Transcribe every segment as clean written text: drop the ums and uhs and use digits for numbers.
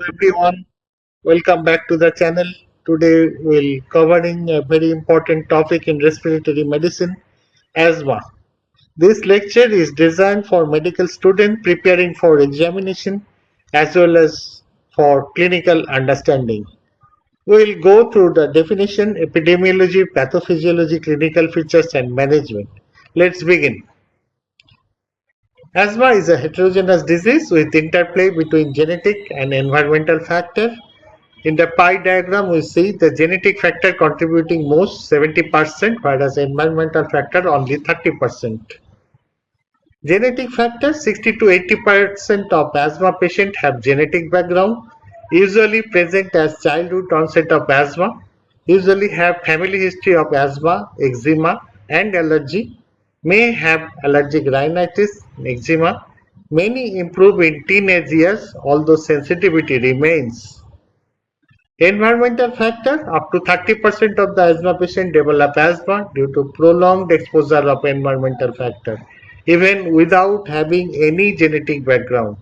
everyone, welcome back to the channel. Today we'll covering a very important topic in respiratory medicine, asthma. This lecture is designed for medical students preparing for examination as well as for clinical understanding. We'll go through the definition, epidemiology, pathophysiology, clinical features and management. Let's begin. Asthma is a heterogeneous disease with interplay between genetic and environmental factors. In the pie diagram, we see the genetic factor contributing most 70%, whereas environmental factor only 30%. Genetic factors 60 to 80% of asthma patients have genetic background, usually present as childhood onset of asthma, usually have family history of asthma, eczema, and allergy, may have allergic rhinitis, eczema. Many improve in teenage years, although sensitivity remains. Environmental factor up to 30% of the asthma patient develop asthma due to prolonged exposure of environmental factor, even without having any genetic background.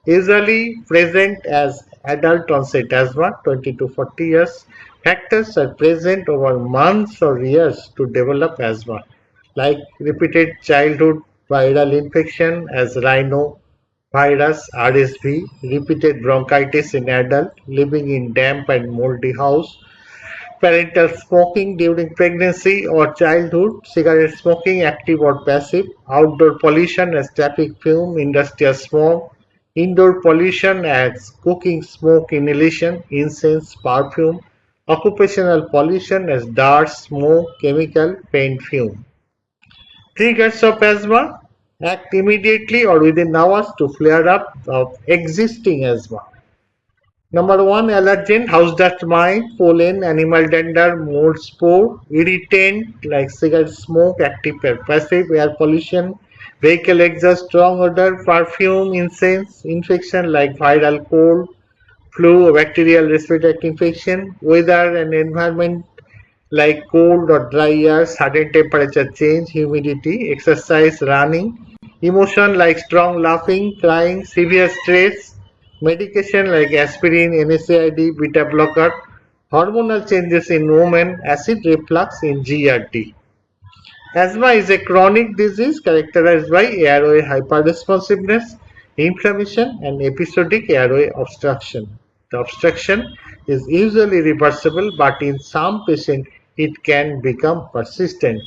Usually present as adult onset asthma, 20 to 40 years. Factors are present over months or years to develop asthma, like repeated childhood viral infection as rhino virus (RSV), repeated bronchitis in adult, living in damp and moldy house, parental smoking during pregnancy or childhood, cigarette smoking active or passive, outdoor pollution as traffic fume, industrial smoke, indoor pollution as cooking smoke inhalation, incense, perfume, occupational pollution as dust, smoke, chemical, paint fume. Triggers of asthma act immediately or within hours to flare up of existing asthma. Number one, allergen, house dust mite, pollen, animal dander, mold spore, irritant like cigarette smoke, active or passive, air pollution, vehicle exhaust, strong odor, perfume, incense, infection like viral cold, flu, bacterial respiratory infection, weather and environment like cold or dry air, sudden temperature change, humidity, exercise, running, emotion like strong laughing, crying, severe stress, medication like aspirin, NSAID, beta blocker, hormonal changes in women, acid reflux in GERD. Asthma is a chronic disease characterized by airway hyperresponsiveness, inflammation, and episodic airway obstruction. The obstruction is usually reversible, but in some patients it can become persistent.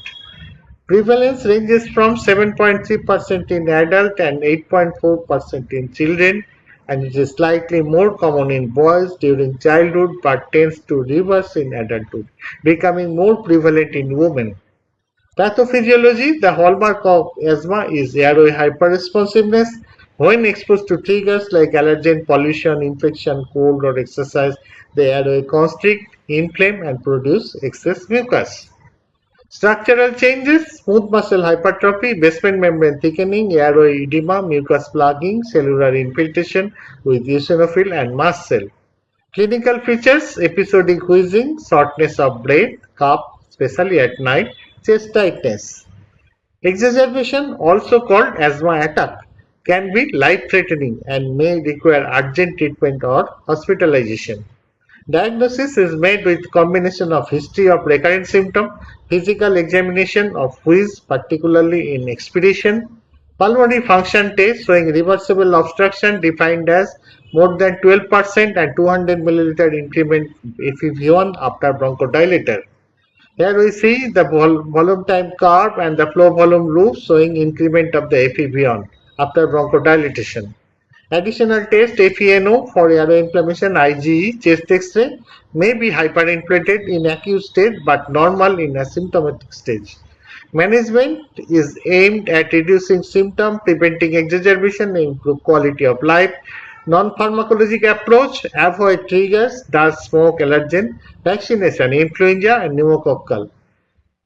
Prevalence ranges from 7.3% in adult and 8.4% in children, and it is slightly more common in boys during childhood but tends to reverse in adulthood, becoming more prevalent in women. Pathophysiology, the hallmark of asthma is airway hyperresponsiveness. When exposed to triggers like allergen, pollution, infection, cold, or exercise, the airway constrict, inflame, and produce excess mucus. Structural changes, smooth muscle hypertrophy, basement membrane thickening, airway edema, mucus plugging, cellular infiltration with eosinophil and mast cell. Clinical features, episodic wheezing, shortness of breath, cough, especially at night, chest tightness. Exacerbation, also called asthma attack, can be life-threatening and may require urgent treatment or hospitalization. Diagnosis is made with combination of history of recurrent symptom, physical examination of wheeze, particularly in expiration, pulmonary function test showing reversible obstruction defined as more than 12% and 200 milliliter increment FEV1 after bronchodilator. Here we see the volume time curve and the flow volume loop showing increment of the FEV1 after bronchodilation. Additional test FeNO for airway inflammation, IgE, chest X-ray may be hyperinflated in acute state but normal in asymptomatic stage. Management is aimed at reducing symptoms, preventing exacerbation, and improve quality of life. Non-pharmacologic approach, avoid triggers, dust, smoke, allergen, vaccination, influenza and pneumococcal.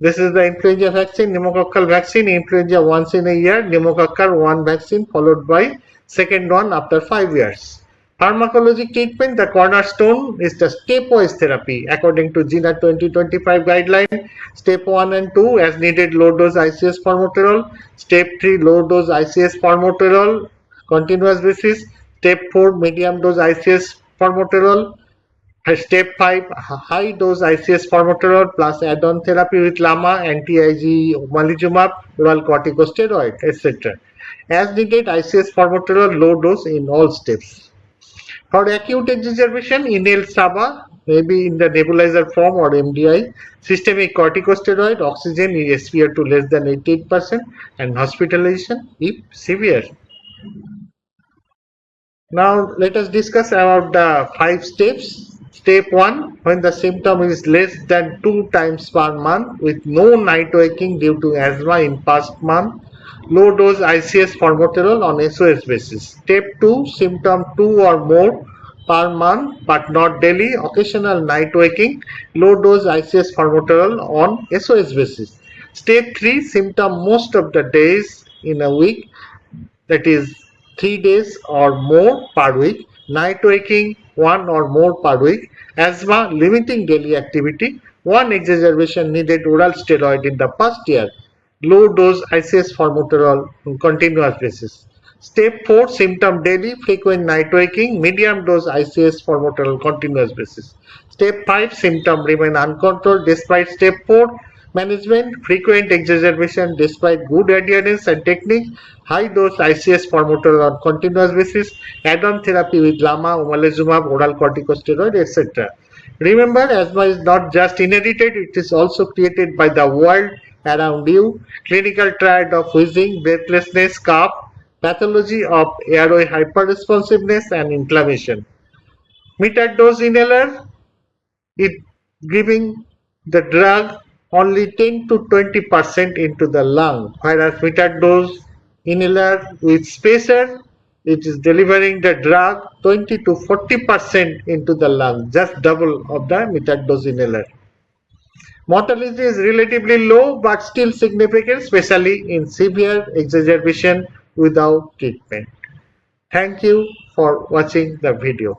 This is the influenza vaccine, pneumococcal vaccine, influenza once in a year, pneumococcal one vaccine followed by second one after 5 years. Pharmacologic treatment, the cornerstone is the stepwise therapy according to GINA 2025 guideline. Step 1 and 2 as needed low dose ICS formoterol. Step 3 low dose ICS formoterol continuous basis. Step 4 medium dose ICS formoterol. Step 5, high dose ICS formoterol plus add-on therapy with LAMA, anti-IG, omalizumab, oral corticosteroid, etc. As needed, ICS formoterol low dose in all steps. For acute exacerbation, inhaled SABA, maybe in the nebulizer form or MDI, systemic corticosteroid, oxygen is SpO2 less than 88%, and hospitalization if severe. Now let us discuss about the 5 steps. Step 1, when the symptom is less than 2 times per month with no night waking due to asthma in past month, low dose ICS formoterol on SOS basis. Step 2, symptom 2 or more per month but not daily, occasional night waking, low dose ICS formoterol on SOS basis. Step 3, symptom most of the days in a week, that is 3 days or more per week, night waking 1 or more per week, asthma limiting daily activity, 1 exacerbation needed oral steroid in the past year, low dose ICS formoterol on continuous basis. Step 4, symptom daily, frequent night waking, medium dose ICS formoterol continuous basis. Step 5, symptom remain uncontrolled despite step 4 management, frequent exacerbation despite good adherence and technique, high dose ICS formoterol on continuous basis, add-on therapy with LAMA, omalizumab, oral corticosteroid, etc. Remember, asthma is not just inherited, it is also created by the world around you. Clinical triad of wheezing, breathlessness, cough, pathology of airway hyperresponsiveness and inflammation. Metered dose inhaler, it giving the drug only 10 to 20% into the lung, whereas metered dose inhaler with spacer, it is delivering the drug 20 to 40% into the lung, just double of the metered dose inhaler. Mortality is relatively low but still significant, especially in severe exacerbation without treatment. Thank you for watching the video.